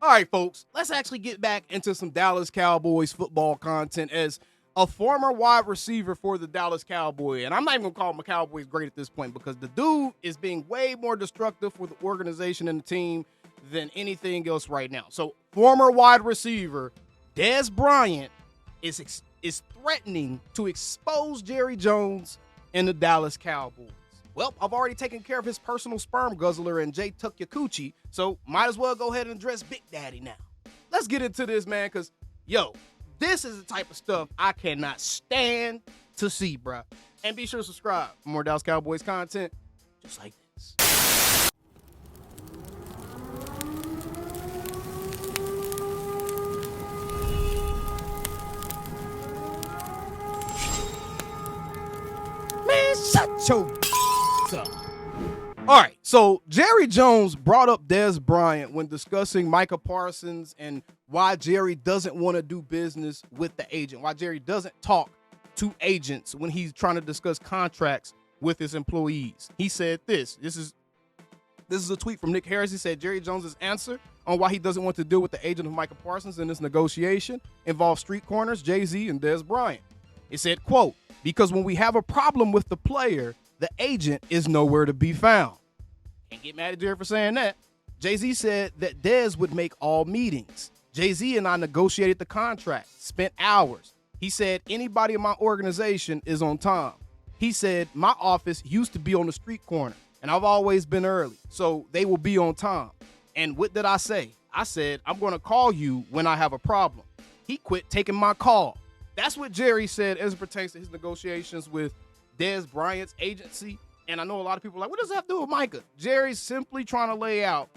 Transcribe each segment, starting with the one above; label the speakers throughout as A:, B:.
A: All right, folks, let's actually get back into some Dallas Cowboys football content as a former wide receiver for the Dallas Cowboys. And I'm not even going to call him a Cowboys great at this point because the dude is being way more destructive for the organization and the team than anything else right now. So, former wide receiver Dez Bryant is threatening to expose Jerry Jones and the Dallas Cowboys. Well, I've already taken care of his personal sperm guzzler and Jay Tuck Your Coochie, so might as well go ahead and address Big Daddy now. Let's get into this, man, because, this is the type of stuff I cannot stand to see, bruh. And be sure to subscribe for more Dallas Cowboys content just like this. Man, shut your up. All right, so Jerry Jones brought up Dez Bryant when discussing Micah Parsons and why Jerry doesn't want to do business with the agent, why Jerry doesn't talk to agents when he's trying to discuss contracts with his employees. He said this. This is a tweet from Nick Harris. He said Jerry Jones's answer on why he doesn't want to deal with the agent of Micah Parsons in this negotiation involves street corners, Jay-Z, and Dez Bryant. It said, quote, because when we have a problem with the player, the agent is nowhere to be found. Can't get mad at Jerry for saying that. Jay-Z said that Dez would make all meetings. Jay-Z and I negotiated the contract, spent hours. He said anybody in my organization is on time. He said my office used to be on the street corner, and I've always been early, so they will be on time. And what did I say? I said, I'm going to call you when I have a problem. He quit taking my call. That's what Jerry said as it pertains to his negotiations with Dez Bryant's agency. And I know a lot of people are like, what does that have to do with Micah? Jerry's simply trying to lay out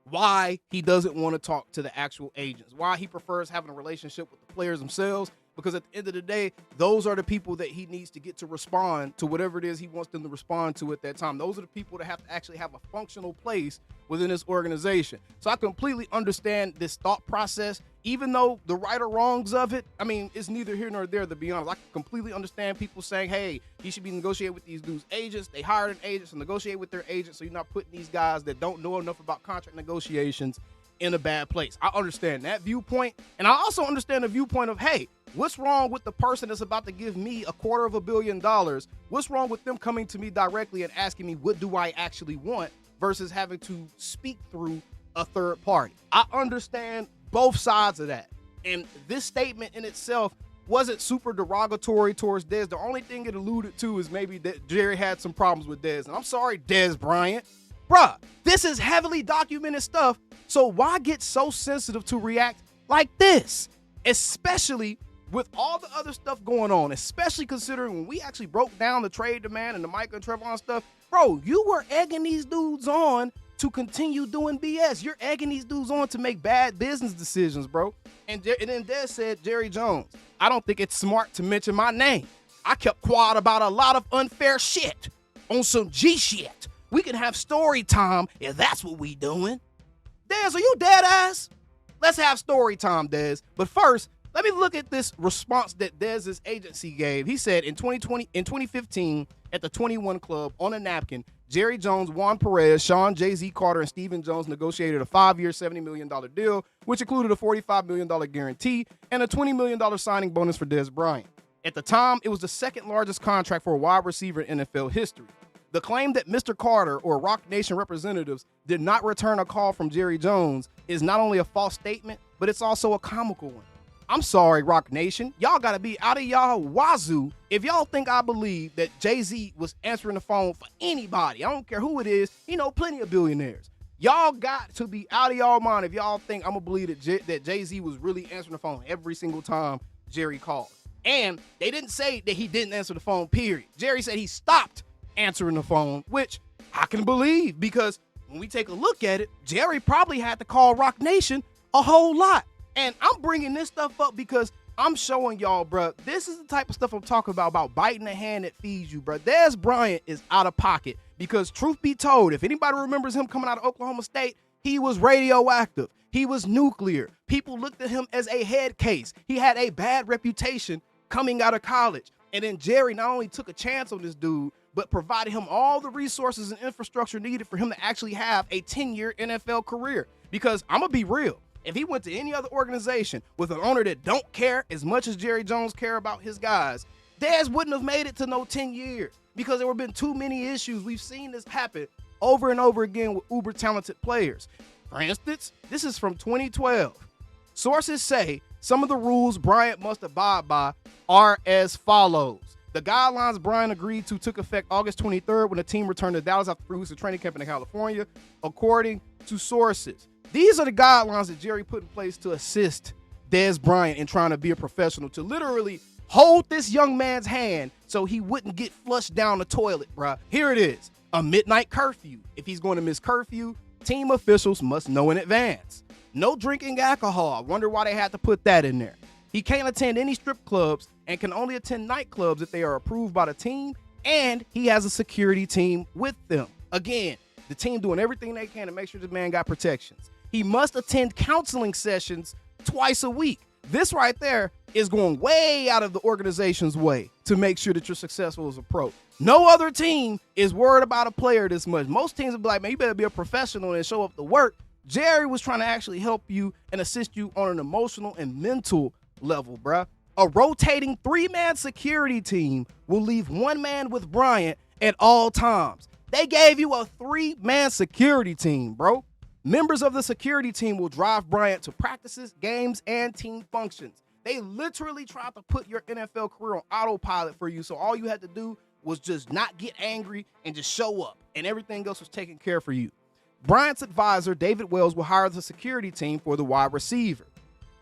A: why he doesn't want to talk to the actual agents, why he prefers having a relationship with the players themselves, because at the end of the day, those are the people that he needs to get to respond to whatever it is he wants them to respond to at that time. Those are the people that have to actually have a functional place within this organization. So I completely understand this thought process, even though the right or wrongs of it, I mean, it's neither here nor there, to be honest. I can completely understand people saying, hey, he should be negotiating with these dudes' agents. They hired an agent to negotiate with their agents, so you're not putting these guys that don't know enough about contract negotiations in a bad place. I understand that viewpoint, and I also understand the viewpoint of, hey, what's wrong with the person that's about to give me $250 million? What's wrong with them coming to me directly and asking me, what do I actually want, versus having to speak through a third party? I understand both sides of that. And this statement in itself wasn't super derogatory towards Dez. The only thing it alluded to is maybe that Jerry had some problems with Dez. And I'm sorry, Dez Bryant. Bruh, this is heavily documented stuff, so why get so sensitive to react like this? Especially with all the other stuff going on, especially considering when we actually broke down the trade demand and the Micah and Trevon stuff, bro, you were egging these dudes on to continue doing BS. You're egging these dudes on to make bad business decisions, bro. And then Dez said, Jerry Jones, I don't think it's smart to mention my name. I kept quiet about a lot of unfair shit on some G shit. We can have story time if that's what we doing. Dez, are you dead ass? Let's have story time, Dez. But first, let me look at this response that Dez's agency gave. He said in 2015, at the 21 Club on a napkin, Jerry Jones, Juan Perez, Sean, Jay-Z Carter, and Stephen Jones negotiated a 5-year, $70 million deal, which included a $45 million guarantee and a $20 million signing bonus for Dez Bryant. At the time, it was the second largest contract for a wide receiver in NFL history. The claim that Mr. Carter or Roc Nation representatives did not return a call from Jerry Jones is not only a false statement, but it's also a comical one. I'm sorry, Roc Nation. Y'all got to be out of y'all wazoo if y'all think I believe that Jay-Z was answering the phone for anybody. I don't care who it is. You know, plenty of billionaires. Y'all got to be out of y'all mind if y'all think I'm going to believe that Jay-Z was really answering the phone every single time Jerry called. And they didn't say that he didn't answer the phone, period. Jerry said he stopped answering the phone, which I can believe, because when we take a look at it, Jerry probably had to call Roc Nation a whole lot. And I'm bringing this stuff up because I'm showing y'all, bro, this is the type of stuff I'm talking about biting the hand that feeds you, bro. Dez Bryant is out of pocket because, truth be told, if anybody remembers him coming out of Oklahoma State, he was radioactive. He was nuclear. People looked at him as a head case. He had a bad reputation coming out of college. And then Jerry not only took a chance on this dude, but provided him all the resources and infrastructure needed for him to actually have a 10-year NFL career. Because I'm going to be real. If he went to any other organization with an owner that don't care as much as Jerry Jones care about his guys, Dez wouldn't have made it to no 10 years because there would have been too many issues. We've seen this happen over and over again with uber talented players. For instance, this is from 2012. Sources say some of the rules Bryant must abide by are as follows. The guidelines Bryant agreed to took effect August 23rd when the team returned to Dallas after 3 weeks of training camp in California, according to sources. These are the guidelines that Jerry put in place to assist Dez Bryant in trying to be a professional, to literally hold this young man's hand so he wouldn't get flushed down the toilet, bruh. Here it is. A midnight curfew. If he's going to miss curfew, team officials must know in advance. No drinking alcohol. I wonder why they had to put that in there. He can't attend any strip clubs and can only attend nightclubs if they are approved by the team, and he has a security team with them. Again, the team doing everything they can to make sure this man got protections. He must attend counseling sessions twice a week. This right there is going way out of the organization's way to make sure that you're successful as a pro. No other team is worried about a player this much. Most teams would be like, man, you better be a professional and show up to work. Jerry was trying to actually help you and assist you on an emotional and mental level, bruh. A rotating 3-man security team will leave 1 man with Bryant at all times. They gave you a 3-man security team, bro. Members of the security team will drive Bryant to practices, games, and team functions. They literally tried to put your NFL career on autopilot for you, so all you had to do was just not get angry and just show up, and everything else was taken care for you. Bryant's advisor, David Wells, will hire the security team for the wide receiver.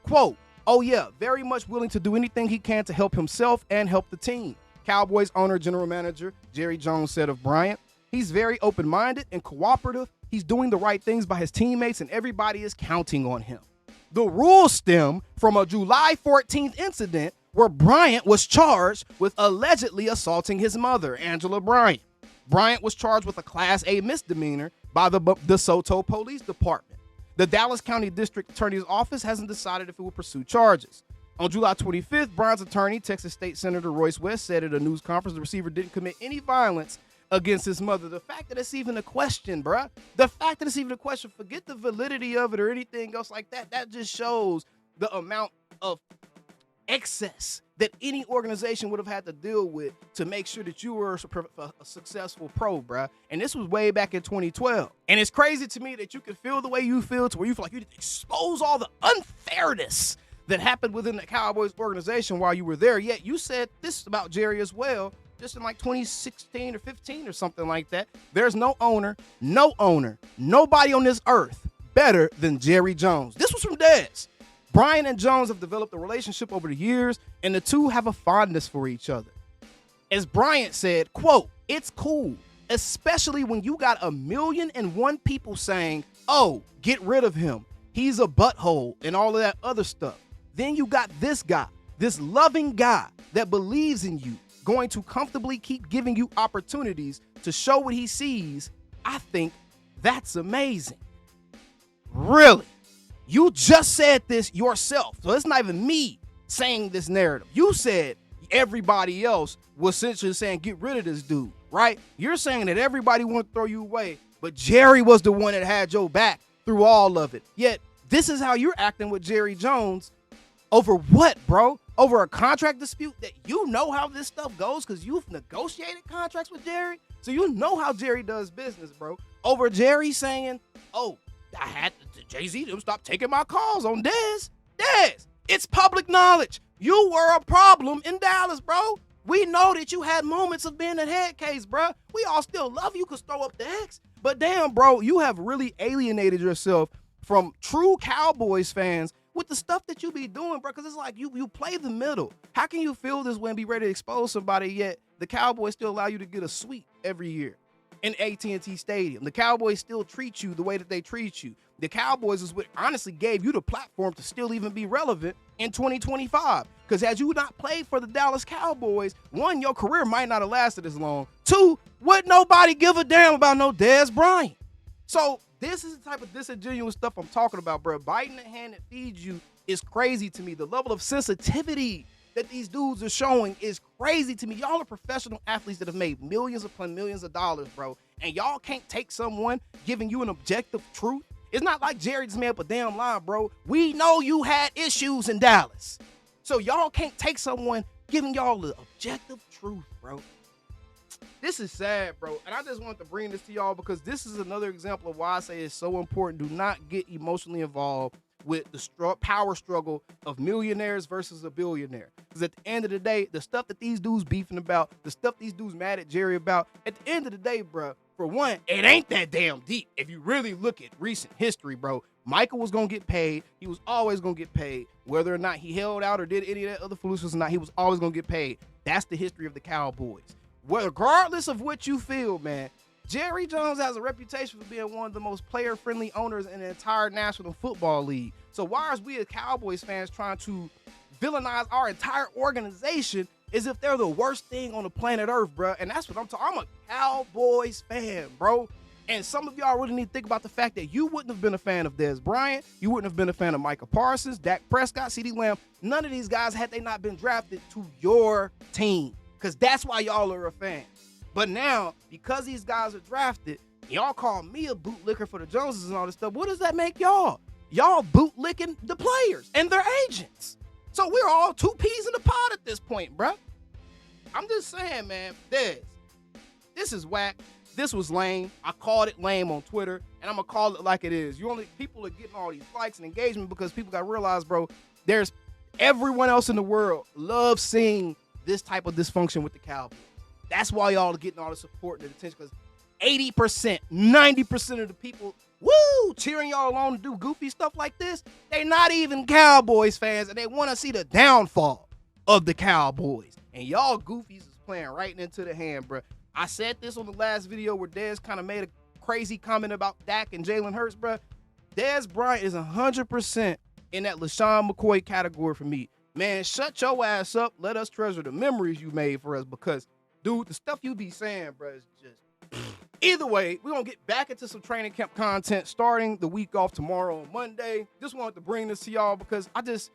A: Quote, oh yeah, very much willing to do anything he can to help himself and help the team. Cowboys owner, general manager Jerry Jones said of Bryant, he's very open-minded and cooperative. He's doing the right things by his teammates, and everybody is counting on him. The rules stem from a July 14th incident where Bryant was charged with allegedly assaulting his mother, Angela Bryant. Bryant was charged with a Class A misdemeanor by the DeSoto Police Department. The Dallas County District Attorney's Office hasn't decided if it will pursue charges. On July 25th, Bryant's attorney, Texas State Senator Royce West, said at a news conference the receiver didn't commit any violence against his mother. The fact that it's even a question, bruh. The fact that it's even a question, forget the validity of it or anything else like that. That just shows the amount of excess that any organization would have had to deal with to make sure that you were a successful pro, bruh. And this was way back in 2012. And it's crazy to me that you can feel the way you feel to where you feel like you expose all the unfairness that happened within the Cowboys organization while you were there. Yet you said this about Jerry as well, just in like 2016 or 15 or something like that. There's no owner, nobody on this earth better than Jerry Jones. This was from Dez. Bryant and Jones have developed a relationship over the years, and the two have a fondness for each other. As Bryant said, quote, it's cool, especially when you got 1,000,001 people saying, oh, get rid of him. He's a butthole and all of that other stuff. Then you got this guy, this loving guy that believes in you, going to comfortably keep giving you opportunities to show what he sees. I think that's amazing. Really? You just said this yourself. So it's not even me saying this narrative. You said everybody else was essentially saying, get rid of this dude, right? You're saying that everybody wanted to throw you away, but Jerry was the one that had your back through all of it. Yet this is how you're acting with Jerry Jones over what, bro? Over a contract dispute that you know how this stuff goes because you've negotiated contracts with Jerry. So you know how Jerry does business, bro. Over Jerry saying, oh, I had to Jay-Z to stop taking my calls on Dez. Dez, it's public knowledge. You were a problem in Dallas, bro. We know that you had moments of being a head case, bro. We all still love you because throw up the X. But damn, bro, you have really alienated yourself from true Cowboys fans with the stuff that you be doing, bro, because it's like you play the middle. How can you feel this way and be ready to expose somebody, yet the Cowboys still allow you to get a suite every year in AT&T Stadium? The Cowboys still treat you the way that they treat you. The Cowboys is what honestly gave you the platform to still even be relevant in 2025. Because had you not played for the Dallas Cowboys, one, your career might not have lasted as long. Two, would nobody give a damn about no Dez Bryant? So this is the type of disingenuous stuff I'm talking about, bro. Biting the hand that feeds you is crazy to me. The level of sensitivity that these dudes are showing is crazy to me. Y'all are professional athletes that have made millions upon millions of dollars, bro. And y'all can't take someone giving you an objective truth It's not like Jerry just made up a damn line, bro. We know you had issues in Dallas. So y'all can't take someone giving y'all the objective truth, bro. This is sad, bro. And I just wanted to bring this to y'all because this is another example of why I say it's so important. Do not get emotionally involved with the power struggle of millionaires versus a billionaire. Because at the end of the day, the stuff that these dudes beefing about, the stuff these dudes mad at Jerry about, at the end of the day, bro, for one, it ain't that damn deep. If you really look at recent history, bro, Michael was going to get paid. He was always going to get paid. Whether or not he held out or did any of that other foolishness or not, he was always going to get paid. That's the history of the Cowboys. Well, regardless of what you feel, man, Jerry Jones has a reputation for being one of the most player-friendly owners in the entire National Football League. So why is we as Cowboys fans trying to villainize our entire organization as if they're the worst thing on the planet Earth, bro? And that's what I'm talking. I'm a Cowboys fan, bro. And some of y'all really need to think about the fact that you wouldn't have been a fan of Dez Bryant. You wouldn't have been a fan of Micah Parsons, Dak Prescott, CeeDee Lamb. None of these guys had they not been drafted to your team. Because that's why y'all are a fan. But now, because these guys are drafted, y'all call me a bootlicker for the Joneses and all this stuff. What does that make y'all? Y'all bootlicking the players and their agents. So we're all two peas in the pod at this point, bruh. I'm just saying, man, Dez, this is whack. This was lame. I called it lame on Twitter, and I'm going to call it like it is. People are getting all these likes and engagement because people got to realize, bro, there's everyone else in the world loves seeing this type of dysfunction with the Cowboys. That's why y'all are getting all the support and the attention, because 80%, 90% of the people, cheering y'all on to do goofy stuff like this, they're not even Cowboys fans, and they want to see the downfall of the Cowboys. And y'all goofies is playing right into the hand, bro. I said this on the last video where Dez kind of made a crazy comment about Dak and Jalen Hurts, bro. Dez Bryant is 100% in that LaShawn McCoy category for me. Man, shut your ass up. Let us treasure the memories you made for us because, dude, the stuff you be saying, bro, is just... Either way, we're going to get back into some training camp content starting the week off tomorrow on Monday. Just wanted to bring this to y'all because this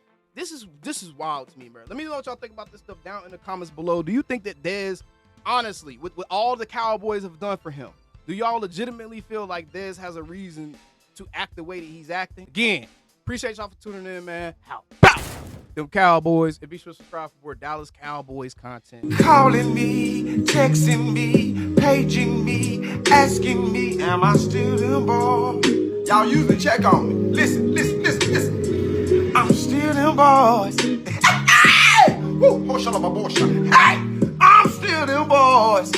A: is wild to me, bro. Let me know what y'all think about this stuff down in the comments below. Do you think that Dez, honestly, with all the Cowboys have done for him, do y'all legitimately feel like Dez has a reason to act the way that he's acting? Again, appreciate y'all for tuning in, man. How about them Cowboys? And be sure to subscribe for more Dallas Cowboys content.
B: Calling me, texting me, paging me, asking me, am I still them boys? Y'all usually check on me. Listen. I'm still them boys. Hey! Woo! Oh, shut up, my boy. Hey! I'm still them boys.